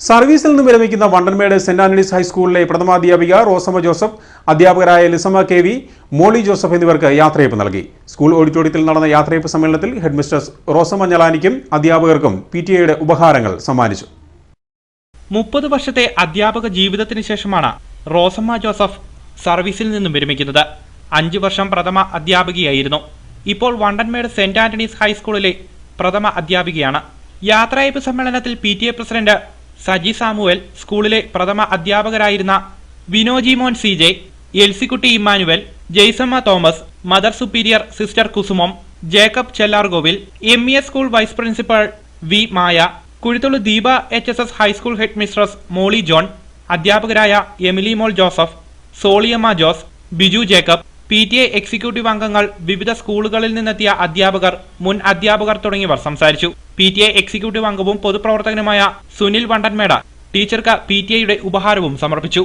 സർവീസിൽ നിന്ന് വിരമിക്കുന്ന വണ്ടൻമേട് സെന്റ് ആന്റണീസ് ഹൈസ്കൂളിലെ പ്രഥമാധ്യാപിക റോസമ്മ ജോസഫ്, അധ്യാപകരായ ലിസമ്മ കെ വി, മോളി ജോസഫ് എന്നിവർക്ക് യാത്രയയപ്പ് നൽകി. സ്കൂൾ ഓഡിറ്റോറിയത്തിൽ നടന്ന യാത്രയയപ്പ് സമ്മേളനത്തിൽ ഹെഡ്മിസ്ട്രസ് റോസമ്മ ഞലാനിക്കും അധ്യാപകർക്കും PTA ഉപഹാരങ്ങൾ സമ്മാനിച്ചു. 30 വർഷത്തെ അധ്യാപക ജീവിതത്തിന് ശേഷമാണ് റോസമ്മ ജോസഫ് സർവീസിൽ നിന്നും വിരമിക്കുന്നത്. 5 വർഷം പ്രഥമ അധ്യാപികയായിരുന്നു. ഇപ്പോൾ വണ്ടൻമേട് സെന്റ് ആന്റണീസ് ഹൈസ്കൂളിലെ പ്രഥമ അധ്യാപികയാണ്. യാത്രയയപ്പ് സമ്മേളനത്തിൽ PTA പ്രസിഡന്റ് സജി സാമുവൽ, സ്കൂളിലെ പ്രഥമ അധ്യാപകരായിരുന്ന Vinoji Mon CJ, Elsykutty Emmanuel, Jaisamma Thomas, mother superior sister Kusumam, Jacob Chellargovil, MES school vice principal V Maya, Kuzhithullu Deepa HSS high school headmistress Molly John, അധ്യാപകരായ എമിലി മോൾ ജോസഫ്, സോളിയമ്മ ജോസ്, ബിജു ജേക്കബ്, PTA എക്സിക്യൂട്ടീവ് അംഗങ്ങൾ, വിവിധ സ്കൂളുകളിൽ നിന്നെത്തിയ അധ്യാപകർ, മുൻ അധ്യാപകർ തുടങ്ങിയവർ സംസാരിച്ചു. PTA എക്സിക്യൂട്ടീവ് അംഗവും പൊതുപ്രവർത്തകനുമായ സുനിൽ വണ്ടൻമേട് ടീച്ചർക്ക് PTA ഉപഹാരവും സമർപ്പിച്ചു.